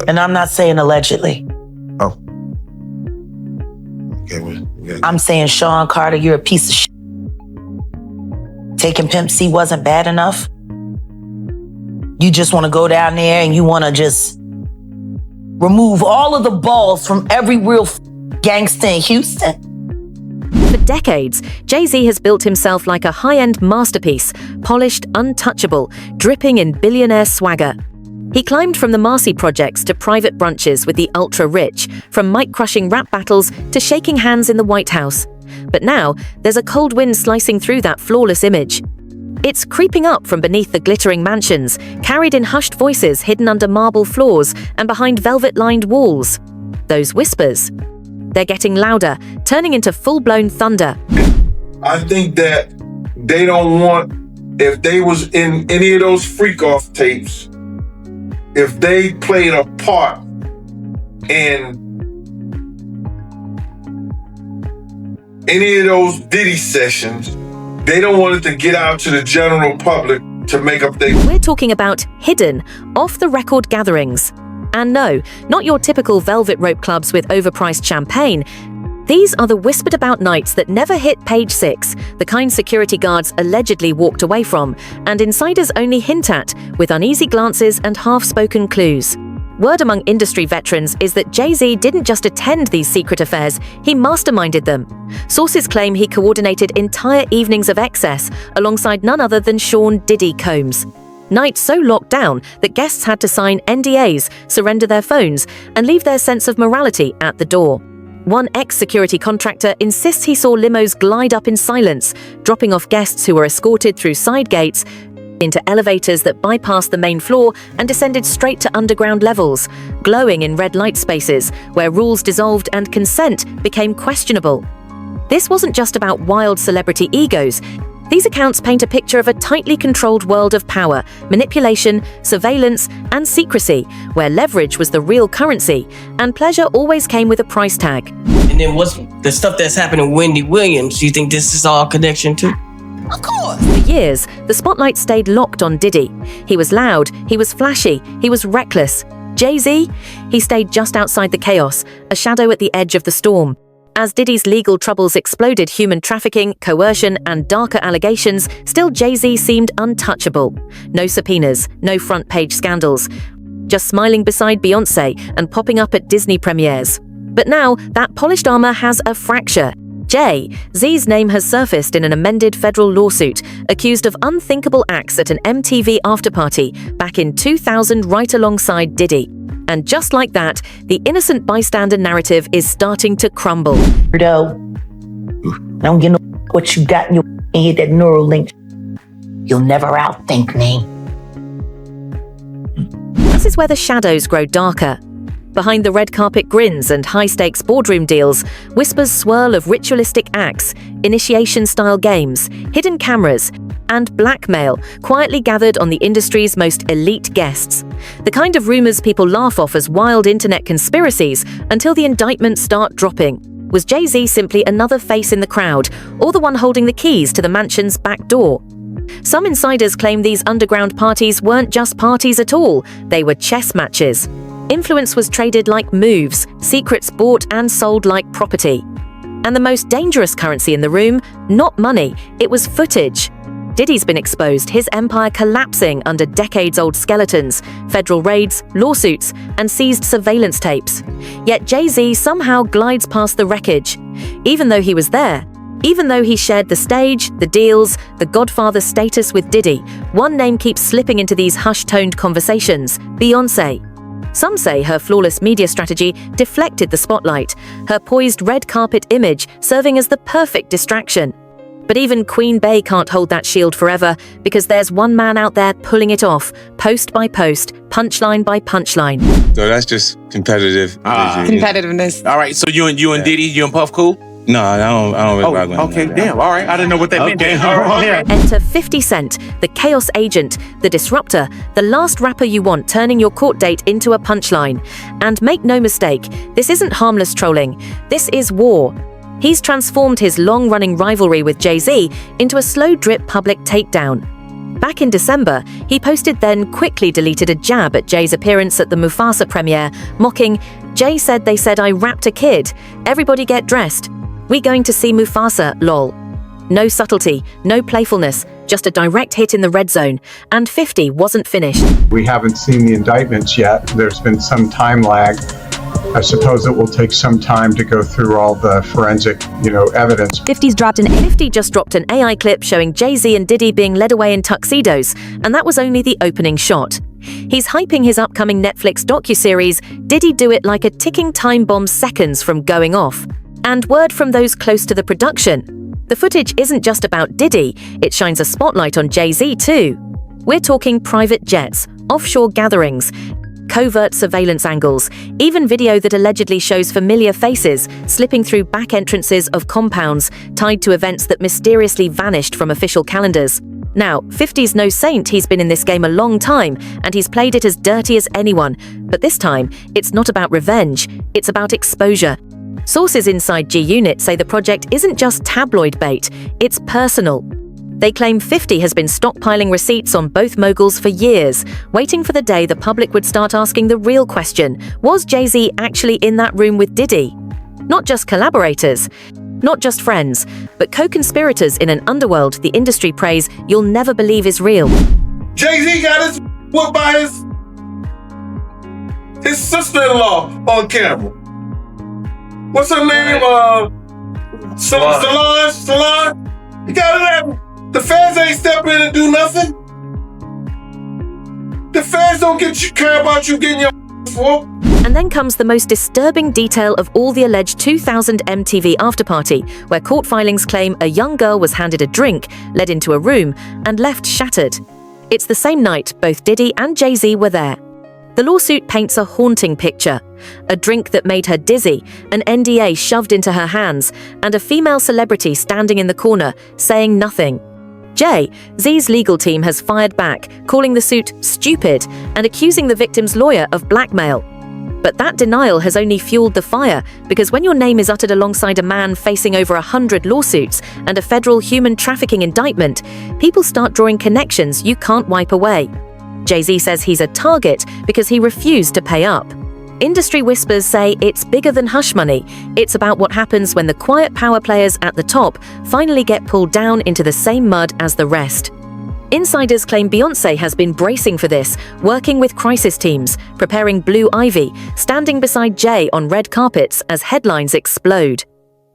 And I'm not saying allegedly. Oh. Okay, well, yeah. I'm saying, Sean Carter, you're a piece of shit. Taking Pimp C wasn't bad enough. You just want to go down there and you want to just remove all of the balls from every real gangster in Houston. For decades, Jay-Z has built himself like a high-end masterpiece, polished, untouchable, dripping in billionaire swagger. He climbed from the Marcy projects to private brunches with the ultra-rich, from mic-crushing rap battles to shaking hands in the White House. But now, there's a cold wind slicing through that flawless image. It's creeping up from beneath the glittering mansions, carried in hushed voices hidden under marble floors and behind velvet-lined walls. Those whispers. They're getting louder, turning into full-blown thunder. I think that they don't want, if they was in any of those freak-off tapes, if they played a part in any of those Diddy sessions, they don't want it to get out to the general public to make up their... We're talking about hidden, off-the-record gatherings. And no, not your typical velvet rope clubs with overpriced champagne. These are the whispered-about nights that never hit page 6, the kind security guards allegedly walked away from, and insiders only hint at, with uneasy glances and half-spoken clues. Word among industry veterans is that Jay-Z didn't just attend these secret affairs, he masterminded them. Sources claim he coordinated entire evenings of excess alongside none other than Sean Diddy Combs. Nights so locked down that guests had to sign NDAs, surrender their phones, and leave their sense of morality at the door. One ex-security contractor insists he saw limos glide up in silence, dropping off guests who were escorted through side gates into elevators that bypassed the main floor and descended straight to underground levels, glowing in red light spaces where rules dissolved and consent became questionable. This wasn't just about wild celebrity egos. These accounts paint a picture of a tightly controlled world of power, manipulation, surveillance, and secrecy, where leverage was the real currency, and pleasure always came with a price tag. And then what's the stuff that's happening with Wendy Williams? Do you think this is all connection too? Of course. For years, the spotlight stayed locked on Diddy. He was loud, he was flashy, he was reckless. Jay-Z? He stayed just outside the chaos, a shadow at the edge of the storm. As Diddy's legal troubles exploded human trafficking, coercion, and darker allegations, still Jay-Z seemed untouchable. No subpoenas, no front-page scandals. Just smiling beside Beyoncé and popping up at Disney premieres. But now, that polished armor has a fracture. Jay-Z's name has surfaced in an amended federal lawsuit, accused of unthinkable acts at an MTV afterparty back in 2000 right alongside Diddy. And just like that, the innocent bystander narrative is starting to crumble. Don't get no what you got in your head, that neural link. You'll never outthink me. This is where the shadows grow darker. Behind the red carpet grins and high-stakes boardroom deals, whispers swirl of ritualistic acts, initiation-style games, hidden cameras, and blackmail quietly gathered on the industry's most elite guests. The kind of rumors people laugh off as wild internet conspiracies until the indictments start dropping. Was Jay-Z simply another face in the crowd, or the one holding the keys to the mansion's back door? Some insiders claim these underground parties weren't just parties at all, they were chess matches. Influence was traded like moves, secrets bought and sold like property. And the most dangerous currency in the room, not money, it was footage. Diddy's been exposed, his empire collapsing under decades-old skeletons, federal raids, lawsuits, and seized surveillance tapes. Yet Jay-Z somehow glides past the wreckage. Even though he was there, even though he shared the stage, the deals, the Godfather status with Diddy, one name keeps slipping into these hush-toned conversations: Beyoncé. Some say her flawless media strategy deflected the spotlight, her poised red carpet image serving as the perfect distraction. But even Queen Bey can't hold that shield forever, because there's one man out there pulling it off, post by post, punchline by punchline. So that's just competitive. Competitiveness. All right, so you and Diddy, you and Puff cool? No, I don't really rock with him. Okay, damn. All right, I didn't know what that meant. All right. Enter 50 Cent, the chaos agent, the disruptor, the last rapper you want turning your court date into a punchline. And make no mistake, this isn't harmless trolling. This is war. He's transformed his long-running rivalry with Jay-Z into a slow-drip public takedown. Back in December, he posted then quickly deleted a jab at Jay's appearance at the Mufasa premiere, mocking, "Jay said they said I rapped a kid. Everybody get dressed. We going to see Mufasa, lol." No subtlety, no playfulness, just a direct hit in the red zone, and 50 wasn't finished. We haven't seen the indictments yet. There's been some time lag. I suppose it will take some time to go through all the forensic, evidence. 50 just dropped an AI clip showing Jay-Z and Diddy being led away in tuxedos, and that was only the opening shot. He's hyping his upcoming Netflix docuseries, Diddy Do It, like a ticking time bomb seconds from going off. And word from those close to the production: the footage isn't just about Diddy, it shines a spotlight on Jay-Z too. We're talking private jets, offshore gatherings, covert surveillance angles, even video that allegedly shows familiar faces slipping through back entrances of compounds tied to events that mysteriously vanished from official calendars. Now, 50's no saint, he's been in this game a long time, and he's played it as dirty as anyone. But this time, it's not about revenge, it's about exposure. Sources inside G-Unit say the project isn't just tabloid bait, it's personal. They claim 50 has been stockpiling receipts on both moguls for years, waiting for the day the public would start asking the real question: was Jay-Z actually in that room with Diddy? Not just collaborators, not just friends, but co-conspirators in an underworld the industry prays you'll never believe is real. Jay-Z got his whooped by his sister-in-law on camera. What's her name? Solange? You got it. The feds ain't step in and do nothing. The feds don't care about you getting your for. And then comes the most disturbing detail of all the alleged 2000 MTV afterparty, where court filings claim a young girl was handed a drink, led into a room, and left shattered. It's the same night both Diddy and Jay-Z were there. The lawsuit paints a haunting picture. A drink that made her dizzy, an NDA shoved into her hands, and a female celebrity standing in the corner, saying nothing. Jay-Z's legal team has fired back, calling the suit stupid and accusing the victim's lawyer of blackmail. But that denial has only fueled the fire, because when your name is uttered alongside a man facing over 100 lawsuits and a federal human trafficking indictment, people start drawing connections you can't wipe away. Jay-Z says he's a target because he refused to pay up. Industry whispers say it's bigger than hush money. It's about what happens when the quiet power players at the top finally get pulled down into the same mud as the rest. Insiders claim Beyoncé has been bracing for this, working with crisis teams, preparing Blue Ivy, standing beside Jay on red carpets as headlines explode.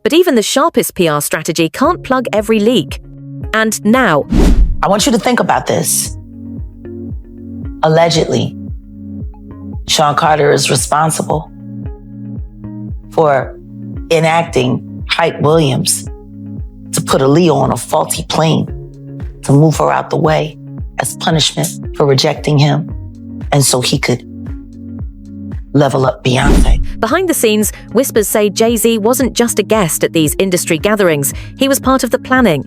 But even the sharpest PR strategy can't plug every leak. And now, I want you to think about this. Allegedly, Sean Carter is responsible for enacting Hype Williams to put Aaliyah on a faulty plane to move her out the way as punishment for rejecting him, and so he could level up Beyoncé. Behind the scenes, whispers say Jay-Z wasn't just a guest at these industry gatherings, he was part of the planning.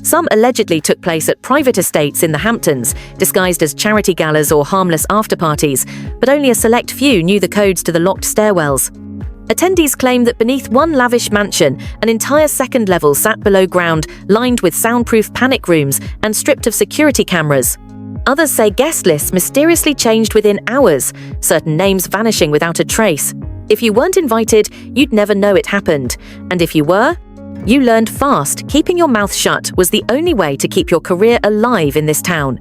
Some allegedly took place at private estates in the Hamptons, disguised as charity galas or harmless after-parties, but only a select few knew the codes to the locked stairwells. Attendees claim that beneath one lavish mansion, an entire second level sat below ground, lined with soundproof panic rooms and stripped of security cameras. Others say guest lists mysteriously changed within hours, certain names vanishing without a trace. If you weren't invited, you'd never know it happened. And if you were, you learned fast. Keeping your mouth shut was the only way to keep your career alive in this town.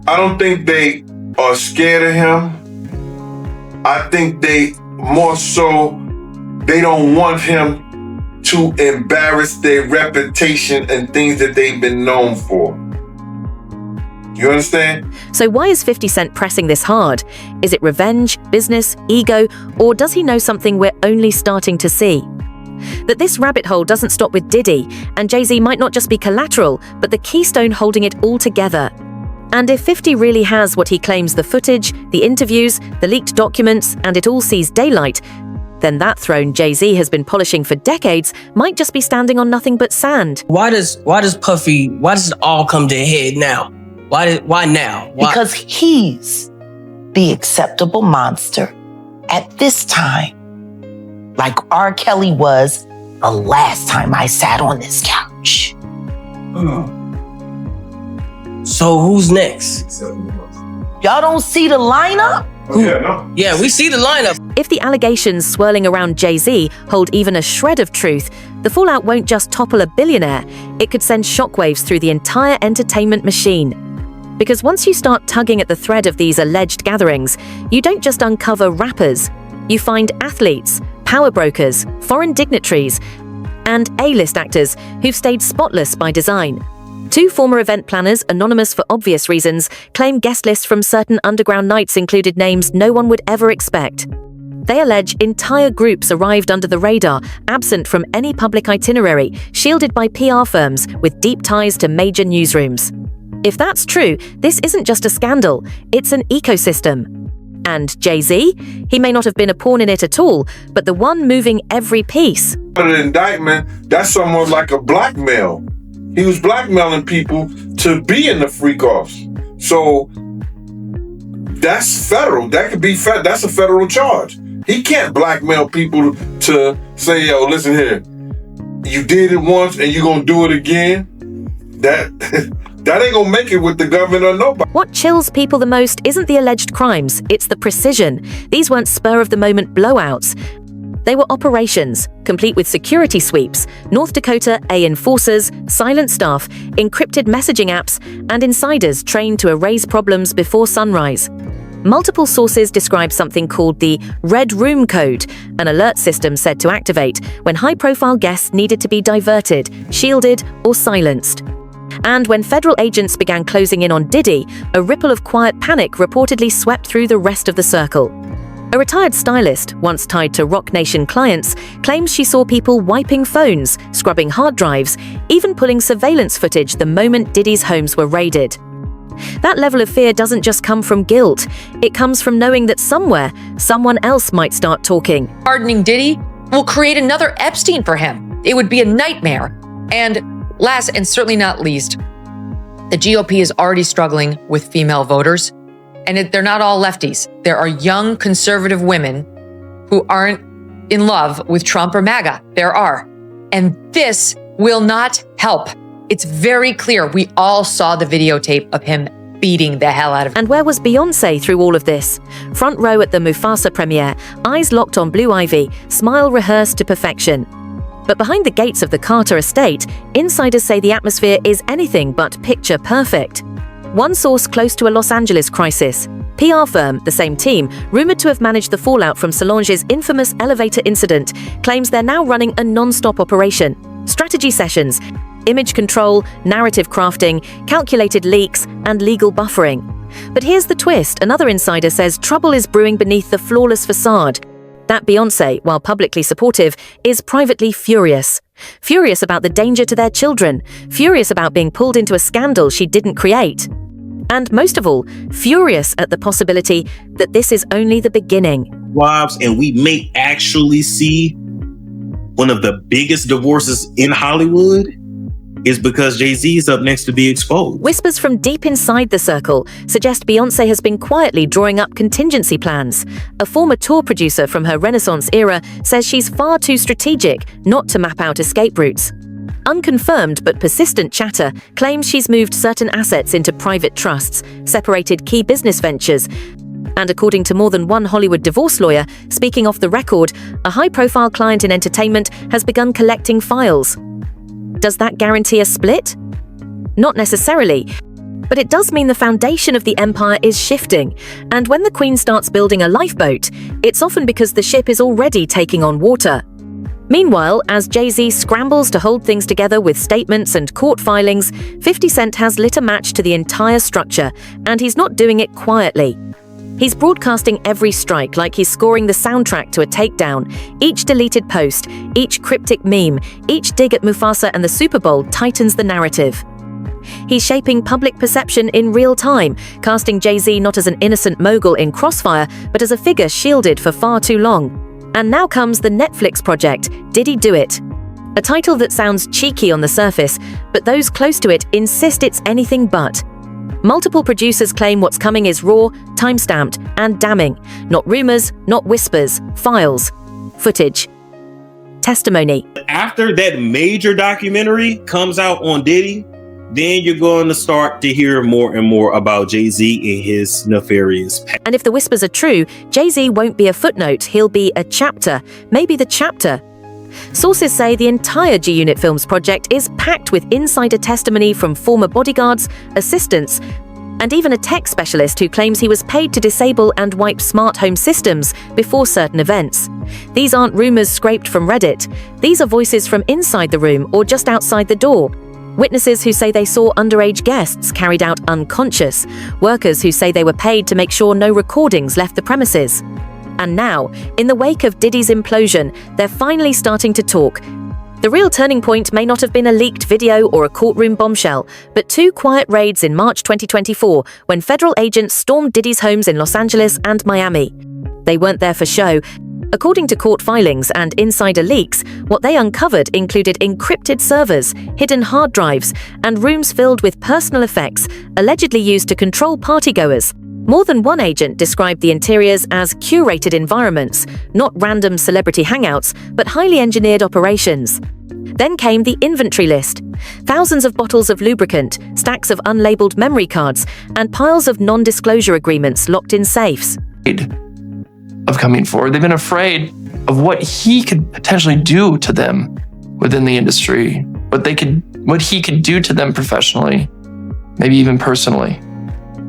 I don't think they are scared of him. I think they more so, they don't want him to embarrass their reputation and things that they've been known for. You understand? So why is 50 Cent pressing this hard? Is it revenge, business, ego, or does he know something we're only starting to see? That this rabbit hole doesn't stop with Diddy, and Jay-Z might not just be collateral, but the keystone holding it all together. And if 50 really has what he claims, the footage, the interviews, the leaked documents, and it all sees daylight, then that throne Jay-Z has been polishing for decades might just be standing on nothing but sand. Why does it all come to a head now? Why now? Why? Because he's the acceptable monster at this time. Like R. Kelly was the last time I sat on this couch. So who's next? Y'all don't see the lineup? Yeah, we see the lineup. If the allegations swirling around Jay-Z hold even a shred of truth, the fallout won't just topple a billionaire, it could send shockwaves through the entire entertainment machine. Because once you start tugging at the thread of these alleged gatherings, you don't just uncover rappers, you find athletes, power brokers, foreign dignitaries, and A-list actors who've stayed spotless by design. 2 former event planners, anonymous for obvious reasons, claim guest lists from certain underground nights included names no one would ever expect. They allege entire groups arrived under the radar, absent from any public itinerary, shielded by PR firms with deep ties to major newsrooms. If that's true, this isn't just a scandal, it's an ecosystem. And Jay-Z? He may not have been a pawn in it at all, but the one moving every piece. But an indictment, that's somewhat like a blackmail. He was blackmailing people to be in the freak-offs. So that's federal. That could be that's a federal charge. He can't blackmail people to say, yo, listen here, you did it once and you're gonna do it again. That ain't gonna make it with the government or nobody. What chills people the most isn't the alleged crimes, it's the precision. These weren't spur-of-the-moment blowouts. They were operations, complete with security sweeps, North Dakota A enforcers, silent staff, encrypted messaging apps, and insiders trained to erase problems before sunrise. Multiple sources describe something called the Red Room Code, an alert system said to activate when high-profile guests needed to be diverted, shielded, or silenced. And when federal agents began closing in on Diddy, a ripple of quiet panic reportedly swept through the rest of the circle. A retired stylist, once tied to Roc Nation clients, claims she saw people wiping phones, scrubbing hard drives, even pulling surveillance footage the moment Diddy's homes were raided. That level of fear doesn't just come from guilt, it comes from knowing that somewhere, someone else might start talking. Pardoning Diddy will create another Epstein for him. It would be a nightmare. And last and certainly not least, the GOP is already struggling with female voters. And they're not all lefties. There are young conservative women who aren't in love with Trump or MAGA. There are. And this will not help. It's very clear. We all saw the videotape of him beating the hell out of him. And where was Beyoncé through all of this? Front row at the Mufasa premiere, eyes locked on Blue Ivy, smile rehearsed to perfection. But behind the gates of the Carter estate, insiders say the atmosphere is anything but picture perfect. One source close to a Los Angeles crisis, PR firm, the same team, rumored to have managed the fallout from Solange's infamous elevator incident, claims they're now running a non-stop operation. Strategy sessions, image control, narrative crafting, calculated leaks, and legal buffering. But here's the twist. Another insider says trouble is brewing beneath the flawless facade. That Beyoncé, while publicly supportive, is privately furious. Furious about the danger to their children. Furious about being pulled into a scandal she didn't create. And most of all, furious at the possibility that this is only the beginning. Wives, and we may actually see one of the biggest divorces in Hollywood is because Jay-Z is up next to be exposed. Whispers from deep inside the circle suggest Beyoncé has been quietly drawing up contingency plans. A former tour producer from her Renaissance era says she's far too strategic not to map out escape routes. Unconfirmed but persistent chatter claims she's moved certain assets into private trusts, separated key business ventures, and according to more than one Hollywood divorce lawyer, speaking off the record, a high-profile client in entertainment has begun collecting files. Does that guarantee a split? Not necessarily, but it does mean the foundation of the empire is shifting, and when the Queen starts building a lifeboat, it's often because the ship is already taking on water. Meanwhile, as Jay-Z scrambles to hold things together with statements and court filings, 50 Cent has lit a match to the entire structure, and he's not doing it quietly. He's broadcasting every strike like he's scoring the soundtrack to a takedown. Each deleted post, each cryptic meme, each dig at Mufasa and the Super Bowl tightens the narrative. He's shaping public perception in real time, casting Jay-Z not as an innocent mogul in crossfire, but as a figure shielded for far too long. And now comes the Netflix project, Diddy Do It. A title that sounds cheeky on the surface, but those close to it insist it's anything but. Multiple producers claim what's coming is raw, time-stamped, and damning. Not rumors, not whispers, files, footage, testimony. After that major documentary comes out on Diddy, then you're going to start to hear more and more about Jay-Z and his nefarious past. And if the whispers are true, Jay-Z won't be a footnote, he'll be a chapter, maybe the chapter. Sources say the entire G-Unit Films project is packed with insider testimony from former bodyguards, assistants, and even a tech specialist who claims he was paid to disable and wipe smart home systems before certain events. These aren't rumors scraped from Reddit. These are voices from inside the room or just outside the door. Witnesses who say they saw underage guests carried out unconscious. Workers who say they were paid to make sure no recordings left the premises. And now, in the wake of Diddy's implosion, they're finally starting to talk. The real turning point may not have been a leaked video or a courtroom bombshell, but 2 quiet raids in March 2024 when federal agents stormed Diddy's homes in Los Angeles and Miami. They weren't there for show. According to court filings and insider leaks, what they uncovered included encrypted servers, hidden hard drives, and rooms filled with personal effects allegedly used to control partygoers. More than one agent described the interiors as curated environments, not random celebrity hangouts, but highly engineered operations. Then came the inventory list. Thousands of bottles of lubricant, stacks of unlabeled memory cards, and piles of non-disclosure agreements locked in safes. Of coming forward. They've been afraid of what he could potentially do to them within the industry, what he could do to them professionally, maybe even personally.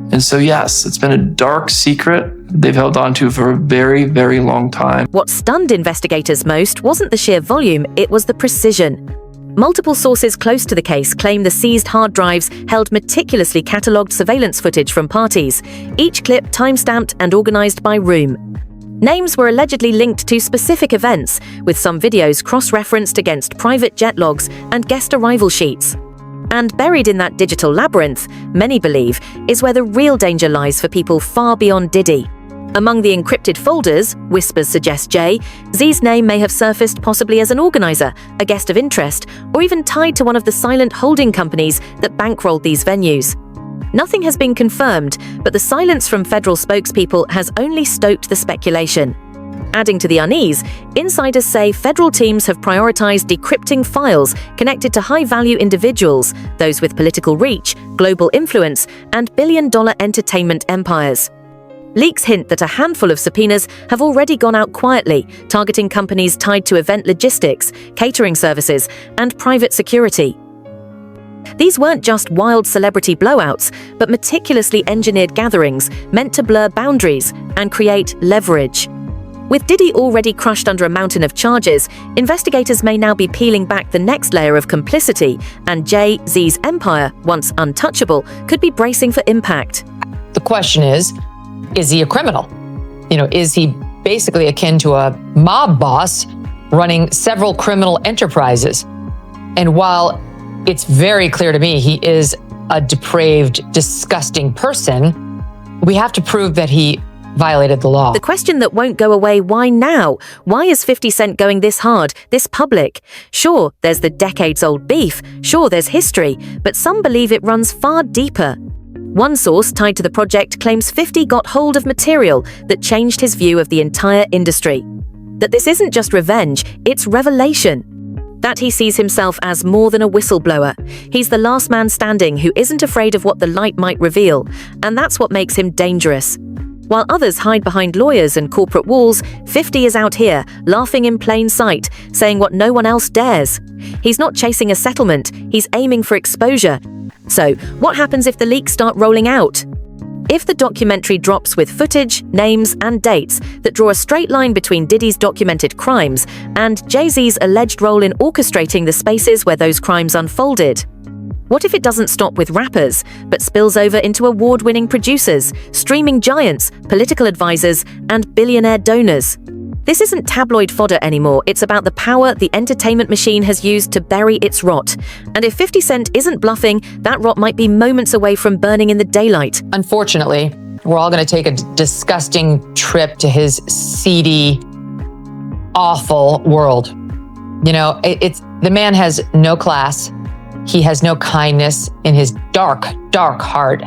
And so, yes, it's been a dark secret they've held on to for a very, very long time. What stunned investigators most wasn't the sheer volume, it was the precision. Multiple sources close to the case claim the seized hard drives held meticulously catalogued surveillance footage from parties, each clip time-stamped and organized by room. Names were allegedly linked to specific events, with some videos cross-referenced against private jet logs and guest arrival sheets. And buried in that digital labyrinth, many believe, is where the real danger lies for people far beyond Diddy. Among the encrypted folders, whispers suggest Jay-Z's name may have surfaced possibly as an organizer, a guest of interest, or even tied to one of the silent holding companies that bankrolled these venues. Nothing has been confirmed, but the silence from federal spokespeople has only stoked the speculation. Adding to the unease, insiders say federal teams have prioritized decrypting files connected to high-value individuals, those with political reach, global influence, and billion-dollar entertainment empires. Leaks hint that a handful of subpoenas have already gone out quietly, targeting companies tied to event logistics, catering services, and private security. These weren't just wild celebrity blowouts, but meticulously engineered gatherings meant to blur boundaries and create leverage. With Diddy already crushed under a mountain of charges, investigators may now be peeling back the next layer of complicity, and Jay-Z's empire, once untouchable, could be bracing for impact. The question is he a criminal? Is he basically akin to a mob boss running several criminal enterprises? And while it's very clear to me he is a depraved, disgusting person, we have to prove that he violated the law. The question that won't go away, why now? Why is 50 Cent going this hard, this public? Sure, there's the decades-old beef. Sure, there's history. But some believe it runs far deeper. One source tied to the project claims 50 got hold of material that changed his view of the entire industry. That this isn't just revenge, it's revelation. That he sees himself as more than a whistleblower. He's the last man standing who isn't afraid of what the light might reveal, and that's what makes him dangerous. While others hide behind lawyers and corporate walls, 50 is out here, laughing in plain sight, saying what no one else dares. He's not chasing a settlement, he's aiming for exposure. So, what happens if the leaks start rolling out? If the documentary drops with footage, names, and dates that draw a straight line between Diddy's documented crimes and Jay-Z's alleged role in orchestrating the spaces where those crimes unfolded? What if it doesn't stop with rappers, but spills over into award-winning producers, streaming giants, political advisors, and billionaire donors? This isn't tabloid fodder anymore, it's about the power the entertainment machine has used to bury its rot. And if 50 Cent isn't bluffing, that rot might be moments away from burning in the daylight. Unfortunately, we're all going to take a disgusting trip to his seedy, awful world. The man has no class. He has no kindness in his dark, dark heart.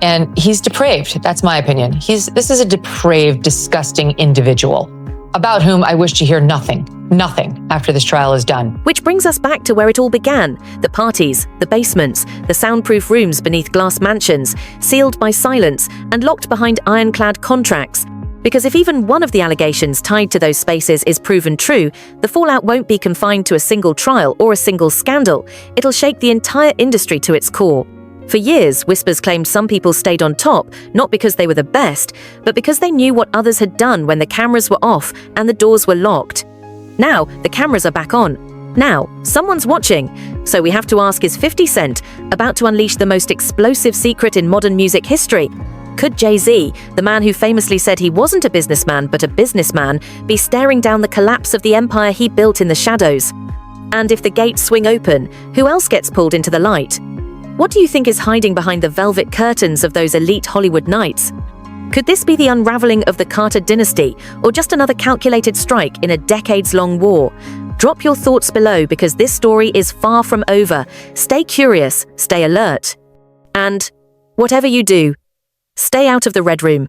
And he's depraved. That's my opinion. This is a depraved, disgusting individual about whom I wish to hear nothing. nothing after this trial is done. Which brings us back to where it all began: the parties, the basements, the soundproof rooms beneath glass mansions, sealed by silence and locked behind ironclad contracts. Because if even one of the allegations tied to those spaces is proven true, the fallout won't be confined to a single trial or a single scandal. It'll shake the entire industry to its core. For years, Whispers claimed some people stayed on top, not because they were the best, but because they knew what others had done when the cameras were off and the doors were locked. Now, the cameras are back on. Now, someone's watching. So we have to ask, is 50 Cent about to unleash the most explosive secret in modern music history? Could Jay-Z, the man who famously said he wasn't a businessman but a businessman, be staring down the collapse of the empire he built in the shadows? And if the gates swing open, who else gets pulled into the light? What do you think is hiding behind the velvet curtains of those elite Hollywood nights? Could this be the unraveling of the Carter dynasty, or just another calculated strike in a decades-long war? Drop your thoughts below, because this story is far from over. Stay curious, stay alert. And whatever you do, stay out of the Red Room.